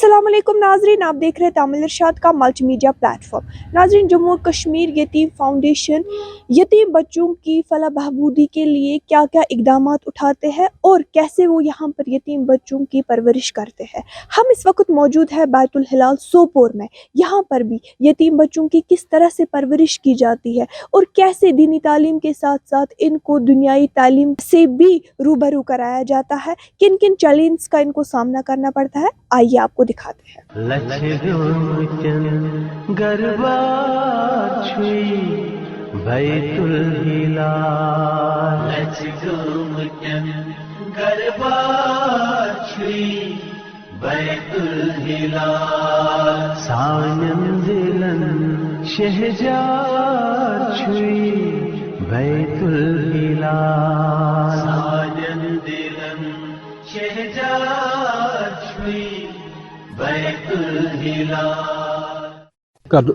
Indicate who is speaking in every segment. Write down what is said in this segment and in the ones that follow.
Speaker 1: अस्सलाम वालेकुम नाजरीन, आप देख रहे हैं तामिल इरशाद का मल्टी मीडिया प्लेटफॉर्म। नाजरीन, जम्मू और कश्मीर यतीम फाउंडेशन यतीम बच्चों की फलाह बहबूदी के लिए क्या क्या इकदामात उठाते हैं और कैसे वो यहाँ पर यतीम बच्चों की परवरिश करते हैं। हम इस वक्त मौजूद है बैतुल हिलाल सोपोर में। यहाँ पर भी यतीम बच्चों की किस तरह से परवरिश की जाती है और कैसे दीनी तालीम के साथ साथ इनको दुनियाई तालीम से भी रूबरू कराया जाता है, किन किन चैलेंज का इनको सामना करना पड़ता है, आइए आपको दिखाते हैं।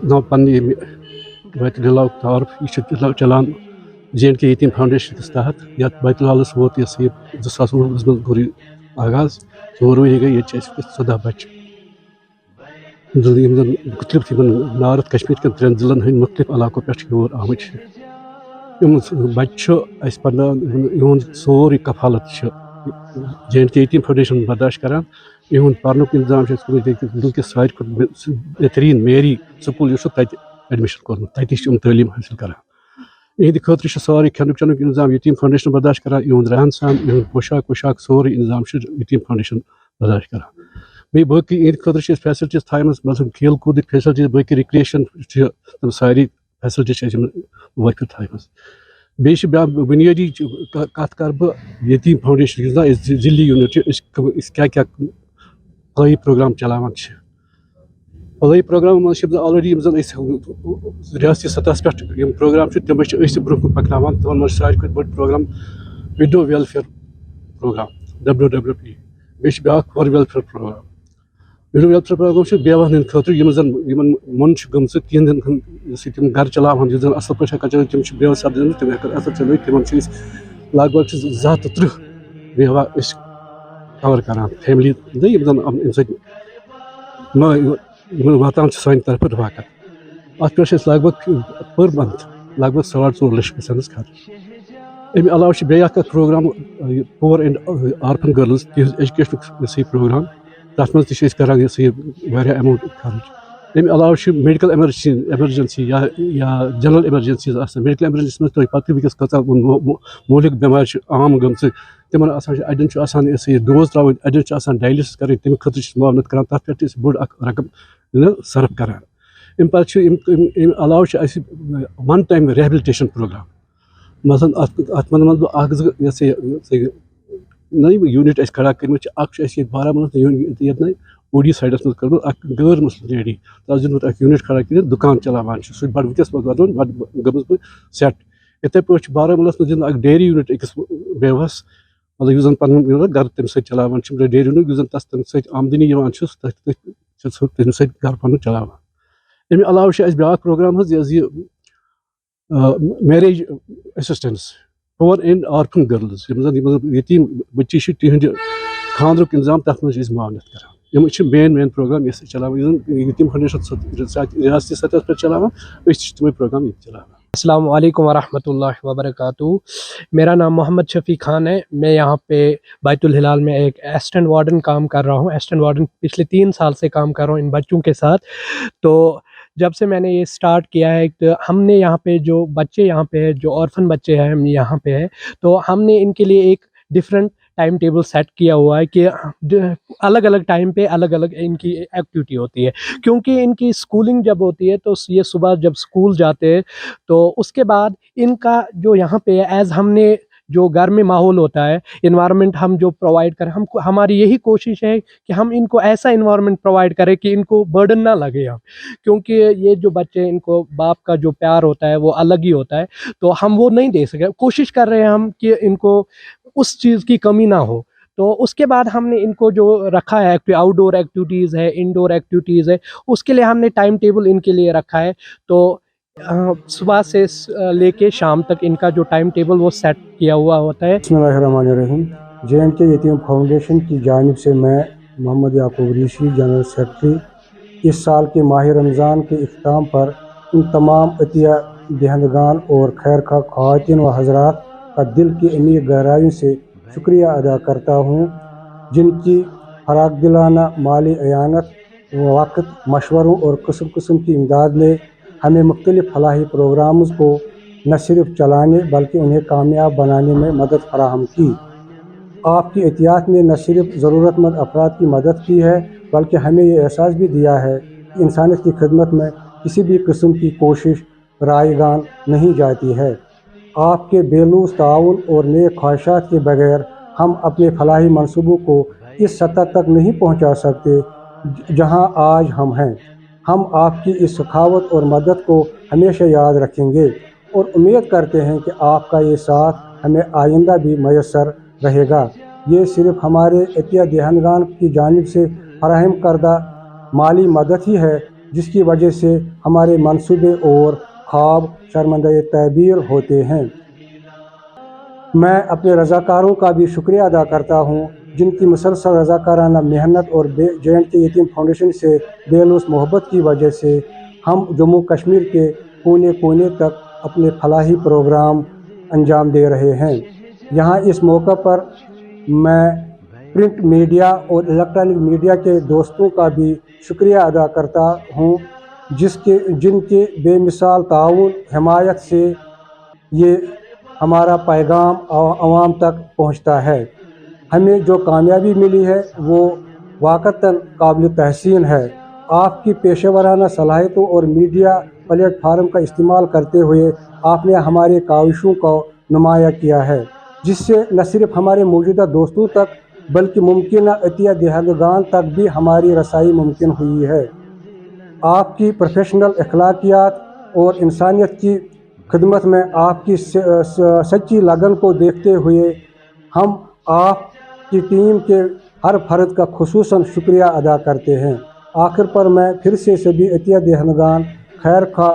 Speaker 2: नाव पन्नी बैतुल हिलाल तारफ यह चलान JNK यतीम फाउंडेशन के तहत ये बैतुल हिलालस वोत ये 2019 में गोरी आगाज 4 वन गई ये 14 बच्चे मुख्तलिफ नारत कश्मीर के 3 जिलन हंद मुख्तलिफ इलाकों पे योर आमत बच्चे सोरी कफालत JNK यतीम फाउंडेशन बर्दाश्त करान। इहुंद पर्नुक इंतजाम वनकस सारे बेहतरीन मेरी स्कूल एडमिशन कोर्मुत तम तालीम हासिल करान। इहद खतर सारे खेनुक चनुक इंतजाम यतीम फाउंडेशन बर्दाश्त करान। इहुंद रहन सहन इहुंद पोशाक सोरे इंतजाम यतीम फाउंडेशन बर्दाश्त करान। बे बाकी इहद खतर फैसिलिटीज थम खेल कूद फैसिलिटीज बाकी रिक्रिएशन तम सारी फैसिलिटीज वफर थम बे बुनियादी कत कर बह यतीम फाउंडेशन जिली यूनिट क्या क्या फलाही प्रोग्राम चलावान फलाही प्रोग्राम मज ऑलरेडी रियासती सतह पे प्रोग्राम तम ब्रोह पकनावान तमन मज सारे बड़ programme widow welfare programme WWP बे पोर welfare programme widow welfare programme बेवान खतर मन तिहद तम घर चलावान असल पे तम बेवा सपद तम असल चल तम लग भग 230 बेवा कवर करान फैमिली वातान सान तरफ रफाकत अत पे लग भग पर मंथ लग भग 4.5 लाख गस खर्च। अमे अलाव programme poor and orphan girls education programme तथ मज करान अमाउंट खर्च। अमे अलाव मेडिकल एमरजेंसी या जनरल एमरजेंसीज मेडिकल एमरजेंसी में पता वनकस कचा मौलिक बेमार आम गम तिमन अड़न डोज त्राव अड़न डायलिसिस कर तम खतर मावनत कर तथ पे बोड़ रकम सर्फ करान। अम पे अलाव वन टाइम रिहेबिलिटेशन प्रोग्राम मसलन अत मज नई यूनिट खड़ा कर बारामूला ओडी साइडस मज कर गैर मुस्लिम लेडी तथ यूनिट खड़ा कर दुकान चलावान सह बड़ वस गमस बह सेट। इथे पे बारामूला मज डेयरी यूनिट अकिस बेवस मतलब जन पन घर तम चलावान डेयरी यूनिट तम आमदनी तम घर पन चलावान। अमे अलाव ब्या programme marriage assistance poor and orphan girls यतीम बच्चे तिहद खानरुक इंतजाम तथ मज मावनत करान। मेन प्रोग्राम चलावान यतीम फाउंडेशन रियासती सतह पर चलावान तमें प्रोग्राम चलावान।
Speaker 3: अस्सलाम वालेकुम वरहमतुल्लाहि वबरकातुहू। मेरा नाम मोहम्मद शफी खान है। मैं यहाँ पे बैतुल हिलाल में एक असिस्टेंट वार्डन काम कर रहा हूँ। असिस्टेंट वार्डन पिछले 3 साल से काम कर रहा हूँ इन बच्चों के साथ। तो जब से मैंने ये स्टार्ट किया है तो हमने यहाँ पे जो बच्चे यहाँ पे है जो ऑर्फन बच्चे हैं हम यहाँ पे है तो हमने इनके लिए एक डिफरेंट टाइम टेबल सेट किया हुआ है कि अलग अलग टाइम पे अलग अलग इनकी एक्टिविटी होती है। क्योंकि इनकी स्कूलिंग जब होती है तो ये सुबह जब स्कूल जाते हैं तो उसके बाद इनका जो यहाँ पे है एज हमने जो घर में माहौल होता है इन्वायरमेंट हम जो प्रोवाइड करें हमारी यही कोशिश है कि हम इनको ऐसा इन्वायरमेंट प्रोवाइड करें कि इनको बर्डन ना लगे हम। क्योंकि ये जो बच्चे इनको बाप का जो प्यार होता है वो अलग ही होता है तो हम वो नहीं दे सके। कोशिश कर रहे हैं हम कि इनको उस चीज़ की कमी ना हो। तो उसके बाद हमने इनको जो रखा है आउटडोर एक्टिविटीज़ है इंडोर एक्टिविटीज़ है उसके लिए हमने टाइम टेबल इनके लिए रखा है। तो सुबह से लेके शाम तक इनका जो टाइम टेबल वो सेट किया हुआ होता है।
Speaker 4: बिस्मिल्लाहिर्रहमानिर्रहीम। JNK यतीम फाउंडेशन की जानिब से मैं मोहम्मद याकूब ऋषि, जनरल सेक्रेटरी। इस साल के माह रमज़ान के इख्तिताम पर इन तमाम अतिया दहंदगान और खैर खा ख़वातीन व हज़रात का दिल की अमीर गहराइयों से शुक्रिया अदा करता हूँ, जिनकी फराग दिलाना माली अयानत, वक़्त, मशवरों और किस्म किस्म की इमदाद ने हमें मुख्तलिफ़ फलाही प्रोग्राम्स को न सिर्फ चलाने बल्कि उन्हें कामयाब बनाने में मदद फराहम की। आपकी एहतियात ने न सिर्फ ज़रूरतमंद अफराद की मदद की है बल्कि हमें ये एहसास भी दिया है कि इंसानियत की खिदमत में किसी भी किस्म की कोशिश रायगान नहीं जाती है। आपके बेलूस ताउन और नेक ख्वाहिशात के बगैर हम अपने फलाही मंसूबों को इस सतह तक नहीं पहुंचा सकते जहां आज हम हैं। हम आपकी इस सखावत और मदद को हमेशा याद रखेंगे और उम्मीद करते हैं कि आपका ये साथ हमें आइंदा भी मैसर रहेगा। ये सिर्फ हमारे अतिया दहंदगान की जानिब से फराहम करदा माली मदद ही है जिसकी वजह से हमारे मंसूबे और ख्वाब शर्मंदा तबीर होते हैं। मैं अपने रज़ाकारों का भी शुक्रिया अदा करता हूँ, जिनकी मुसलसल रज़ाकाराना मेहनत और J&K यतीम फाउंडेशन से बेलूस मोहब्बत की वजह से हम जम्मू कश्मीर के कोने कोने तक अपने फलाही प्रोग्राम अंजाम दे रहे हैं। यहाँ इस मौका पर मैं प्रिंट मीडिया और इलेक्ट्रॉनिक मीडिया के दोस्तों का भी शुक्रिया अदा करता हूँ, जिनके बेमिसाल ताउन हिमायत से ये हमारा पैगाम आवाम तक पहुँचता है। हमें जो कामयाबी मिली है वो वाक़तन काबिल तहसीन है। आपकी पेशेवराना सलाहियतों और मीडिया प्लेटफार्म का इस्तेमाल करते हुए आपने हमारे काविशों को नुमाया किया है, जिससे न सिर्फ हमारे मौजूदा दोस्तों तक बल्कि मुमकिन अतिया दहंदगान तक भी हमारी रसाई मुमकिन हुई है। आपकी प्रोफेशनल अखलाकियात और इंसानियत की खिदमत में आपकी सच्ची लगन को देखते हुए हम आपकी टीम के हर फर्द का खुसूसन शुक्रिया अदा करते हैं। आखिर पर मैं फिर से सभी अतिया दहंदगान, खैर खा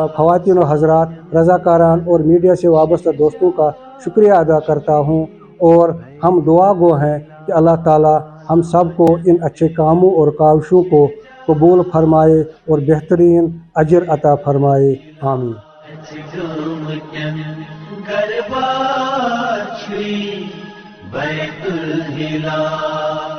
Speaker 4: ख़वातीन व हज़रात, रज़ाकारान और मीडिया से वाबस्ता दोस्तों का शुक्रिया अदा करता हूँ और हम दुआ गो हैं कि अल्लाह ताला हम सब को इन अच्छे कामों और काविशों को कबूल फरमाए और बेहतरीन अजर अता फरमाए। आमीन।
Speaker 5: बैतुल हिलाल